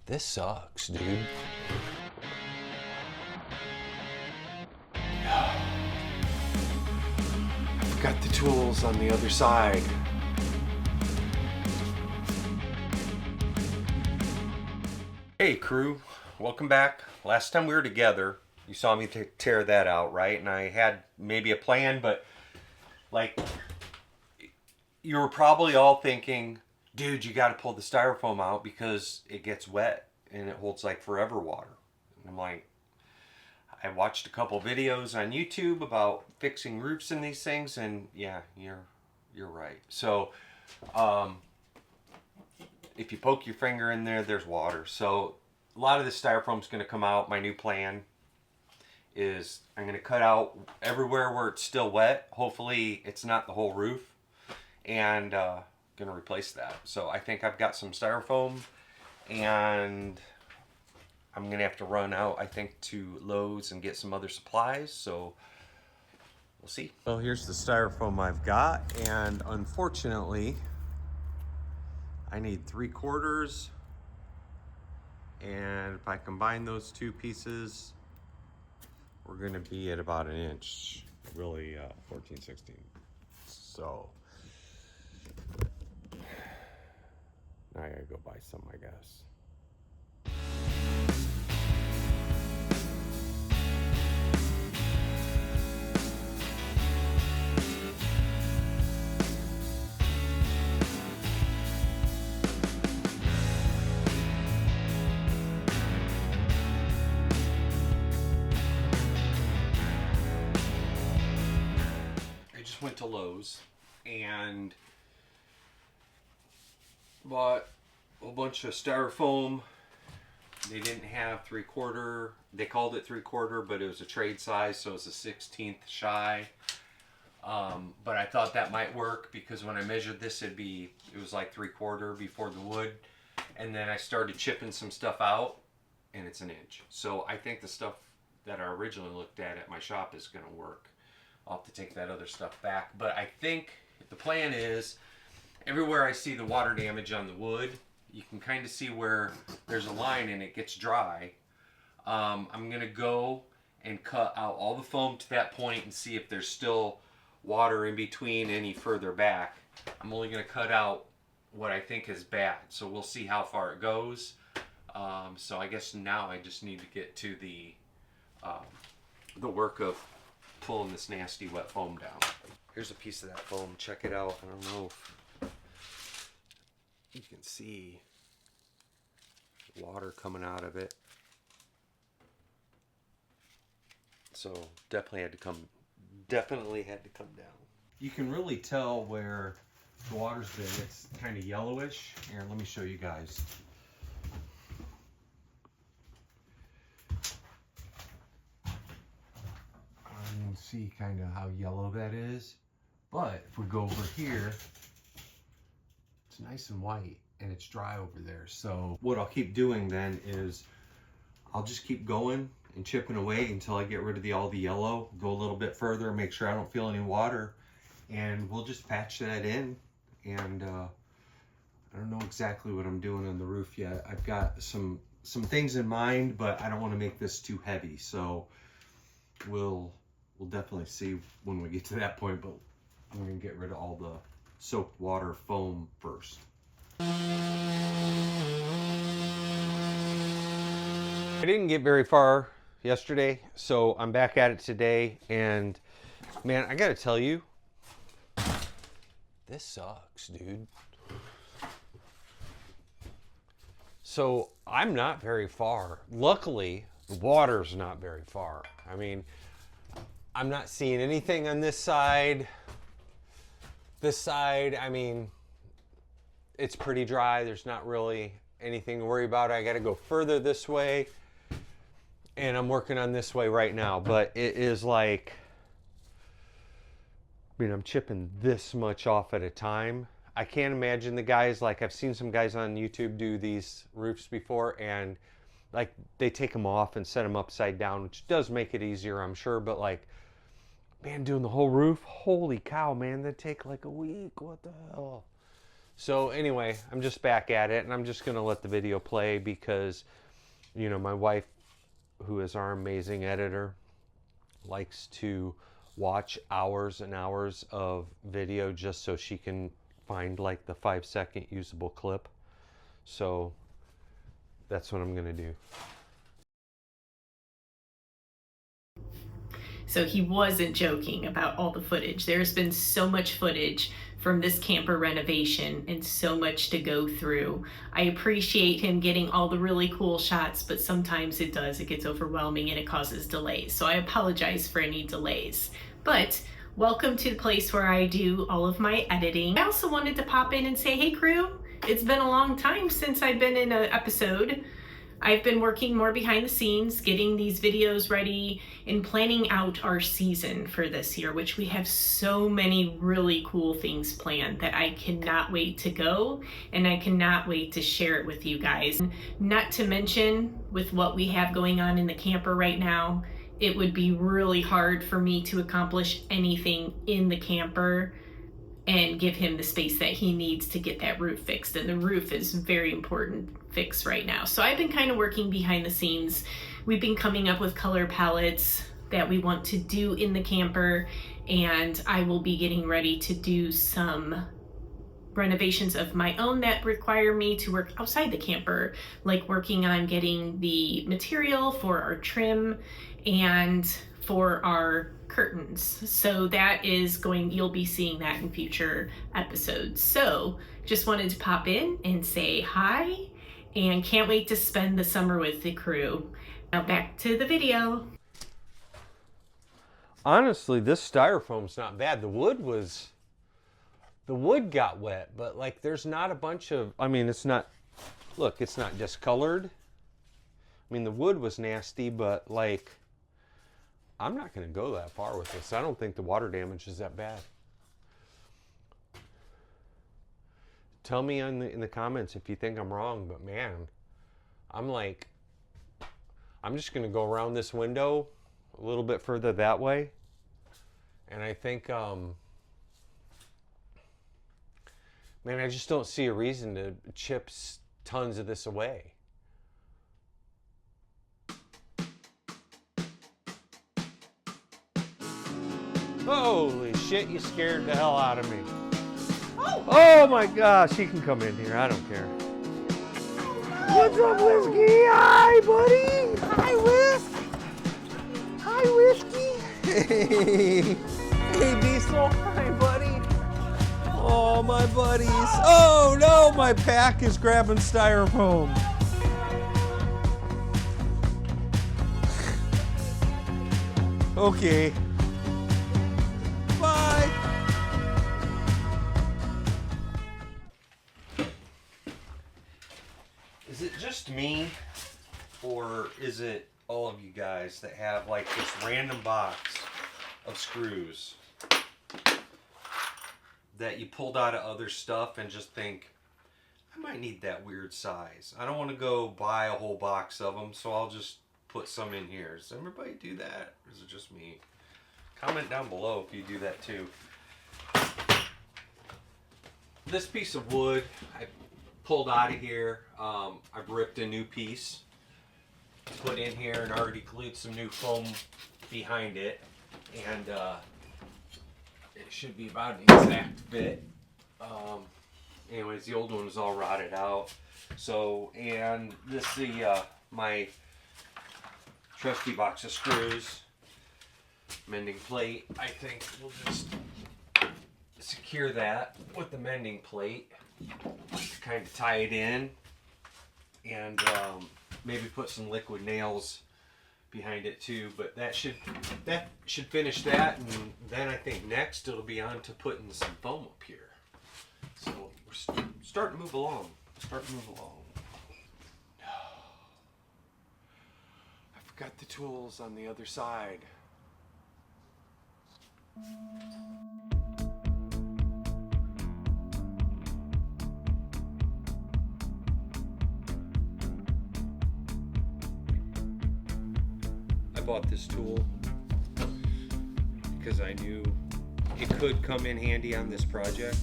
This sucks, dude. I've got the tools on the other side. Hey crew, welcome back. Last time we were together, you saw me tear that out, right? And I had maybe a plan, but like, you were probably all thinking, dude, you got to pull the styrofoam out because it gets wet and it holds like forever water. And I'm like, I watched a couple videos on YouTube about fixing roofs and these things, and yeah, you're right. So, if you poke your finger in there, there's water. So a lot of this styrofoam is going to come out. My new plan is I'm going to cut out everywhere where it's still wet. Hopefully it's not the whole roof, and going to replace that. So I think I've got some styrofoam, and I'm going to have to run out, I think, to Lowe's and get some other supplies. So we'll see. Well, here's the styrofoam I've got, and unfortunately I need 3/4, and if I combine those two pieces, we're gonna be at about 1 inch, really 14/16. So now I gotta go buy some, I guess. Went to Lowe's and bought a bunch of styrofoam. They didn't have 3/4. They called it 3/4, but it was a trade size, so it's a 1/16 shy. But I thought that might work because when I measured this, it was like 3/4 before the wood, and then I started chipping some stuff out, and it's 1 inch. So I think the stuff that I originally looked at my shop is going to work. I'll have to take that other stuff back. But I think the plan is, everywhere I see the water damage on the wood, you can kind of see where there's a line and it gets dry. I'm going to go and cut out all the foam to that point and see if there's still water in between any further back. I'm only going to cut out what I think is bad. So we'll see how far it goes. So I guess now I just need to get to the work of pulling this nasty wet foam down. Here's a piece of that foam. Check it out. I don't know if you can see water coming out of it. So definitely had to come down. You can really tell where the water's been. It's kind of yellowish. Here, let me show you guys. You can see kind of how yellow that is, but if we go over here, it's nice and white and it's dry over there. So what I'll keep doing then is I'll just keep going and chipping away until I get rid of all the yellow, go a little bit further, make sure I don't feel any water, and we'll just patch that in. And I don't know exactly what I'm doing on the roof yet. I've got some things in mind, but I don't want to make this too heavy, so we'll definitely see when we get to that point, but I'm going to get rid of all the soaked water foam first. I didn't get very far yesterday, so I'm back at it today, and man, I got to tell you, this sucks, dude. So I'm not very far. Luckily, the water's not very far. I mean, I'm not seeing anything on this side. This side, I mean, it's pretty dry. There's not really anything to worry about. I got to go further this way, and I'm working on this way right now. But it is like, I mean, I'm chipping this much off at a time. I can't imagine the guys, like I've seen some guys on YouTube do these roofs before, and like they take them off and set them upside down, which does make it easier, I'm sure, but like, man, doing the whole roof, holy cow, man, that'd take like a week. What the hell? So anyway, I'm just back at it, and I'm just going to let the video play because, you know, my wife, who is our amazing editor, likes to watch hours and hours of video just so she can find like the 5-second usable clip. So that's what I'm going to do. So he wasn't joking about all the footage. There's been so much footage from this camper renovation and so much to go through. I appreciate him getting all the really cool shots, but sometimes it gets overwhelming and it causes delays. So I apologize for any delays. But welcome to the place where I do all of my editing. I also wanted to pop in and say, hey crew, it's been a long time since I've been in an episode. I've been working more behind the scenes, getting these videos ready and planning out our season for this year, which we have so many really cool things planned that I cannot wait to go, and I cannot wait to share it with you guys. Not to mention, with what we have going on in the camper right now, it would be really hard for me to accomplish anything in the camper and give him the space that he needs to get that roof fixed. And the roof is very important fix right now. So I've been kind of working behind the scenes. We've been coming up with color palettes that we want to do in the camper, and I will be getting ready to do some renovations of my own that require me to work outside the camper, like working on getting the material for our trim and for our curtains. So that is you'll be seeing that in future episodes. So just wanted to pop in and say hi, and can't wait to spend the summer with the crew. Now back to the video. Honestly, this styrofoam's not bad. The wood got wet, but like there's not a bunch of, I mean, it's not, look, it's not discolored. I mean, the wood was nasty, but like, I'm not going to go that far with this. I don't think the water damage is that bad. Tell me in the comments if you think I'm wrong, but man, I'm just going to go around this window a little bit further that way. And I think, man, I just don't see a reason to chip tons of this away. Holy shit, you scared the hell out of me. Oh my gosh, he can come in here. I don't care. What's up, Whiskey? Hi, buddy. Hi, Whisk. Hi, Whiskey. Hey. Hey, Diesel. Hi, buddy. Oh, my buddies. Oh, no, my pack is grabbing styrofoam. Okay. Bye. Is it just me, or is it all of you guys that have like this random box of screws that you pulled out of other stuff and just think, I might need that weird size. I don't want to go buy a whole box of them, so I'll just put some in here. Does everybody do that, or is it just me? Comment down below if you do that too. This piece of wood I pulled out of here. I've ripped a new piece, put in here, and already glued some new foam behind it, and it should be about an exact fit. Anyways, the old one was all rotted out. So, and this is my trusty box of screws, mending plate. I think we'll just secure that with the mending plate to kind of tie it in, and maybe put some liquid nails behind it too. But that should finish that, and then I think next it'll be on to putting some foam up here. So we're starting to move along. No, I forgot the tools on the other side. I bought this tool because I knew it could come in handy on this project.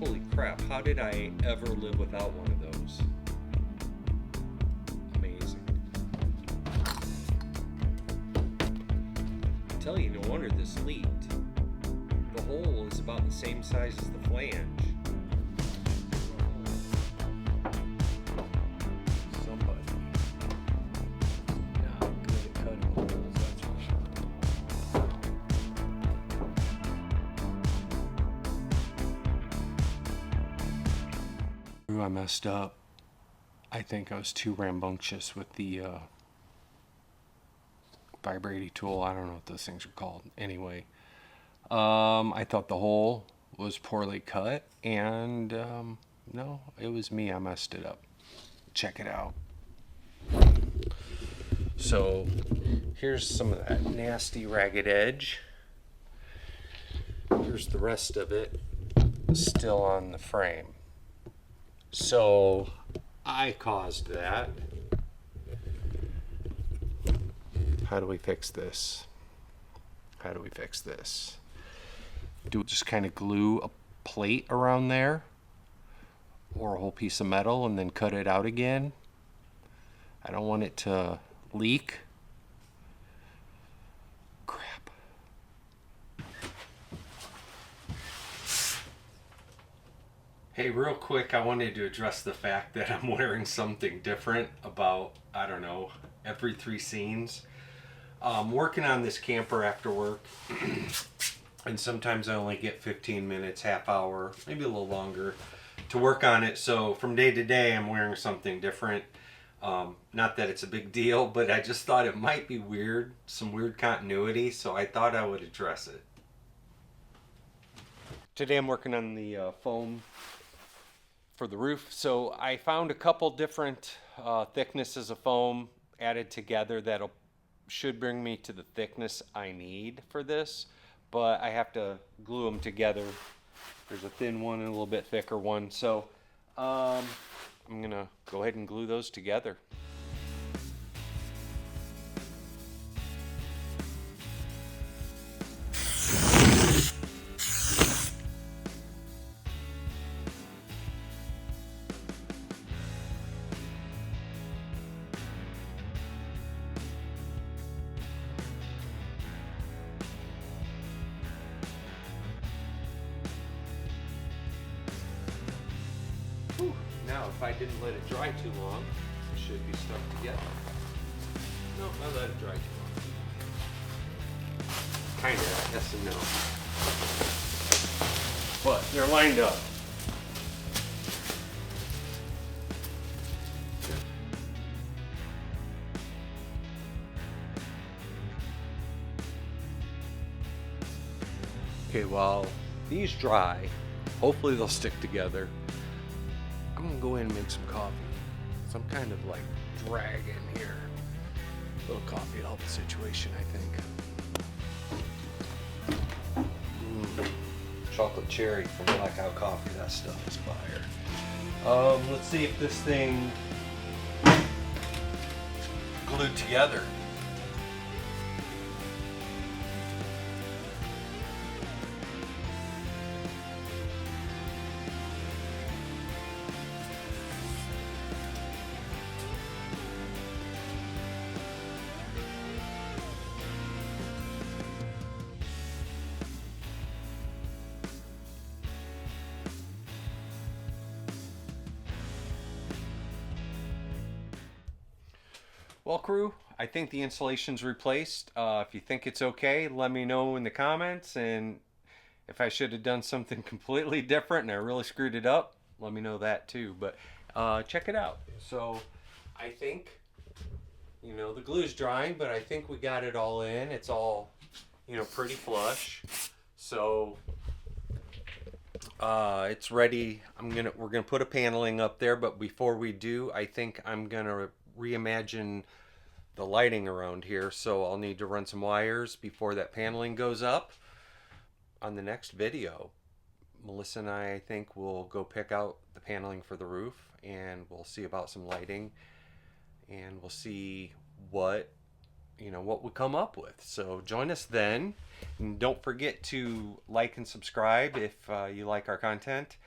Holy crap, how did I ever live without one of those? Amazing. I tell you, no wonder this leaked. The hole is about the same size as the flange. Somebody not good at cutting holes, that's for sure. Ooh, I messed up. I think I was too rambunctious with the vibrating tool. I don't know what those things are called. Anyway, I thought the hole was poorly cut, and no, it was me. I messed it up. Check it out. So here's some of that nasty ragged edge. Here's the rest of it still on the frame. So I caused that. How do we fix this? How do we fix this? Do just kind of glue a plate around there or a whole piece of metal and then cut it out again. I don't want it to leak. Crap. Hey, real quick, I wanted to address the fact that I'm wearing something different about, I don't know, every 3 scenes. Working on this camper after work, and sometimes I only get 15 minutes, half hour, maybe a little longer to work on it. So from day to day, I'm wearing something different. Not that it's a big deal, but I just thought it might be weird, some weird continuity, so I thought I would address it. Today I'm working on the foam for the roof. So I found a couple different thicknesses of foam added together that'll should bring me to the thickness I need for this, but I have to glue them together. There's a thin one and a little bit thicker one, so I'm gonna go ahead and glue those together. Now, if I didn't let it dry too long, it should be stuck together. No, I let it dry too long. Kinda, yes and no. But they're lined up. Okay, while these dry, hopefully they'll stick together. I'm gonna go in and make some coffee. Some kind of like dragon here. A little coffee will help the situation, I think. Chocolate cherry from Blackout Coffee. That stuff is fire. Let's see if this thing glued together. Well, crew, I think the installation's replaced. If you think it's okay, let me know in the comments. And if I should have done something completely different and I really screwed it up, let me know that too. But check it out. So I think, you know, the glue's drying, but I think we got it all in. It's all, you know, pretty flush. So it's ready. We're gonna put a paneling up there, but before we do, I think I'm gonna reimagine the lighting around here, so I'll need to run some wires before that paneling goes up. On the next video, Melissa and I think will go pick out the paneling for the roof, and we'll see about some lighting, and we'll see what we come up with. So join us then, and don't forget to like and subscribe if you like our content,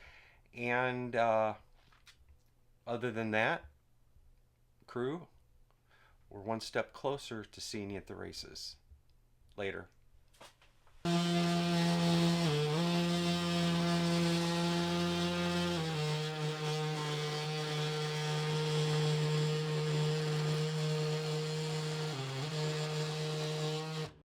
And other than that, crew, we're one step closer to seeing you at the races. Later.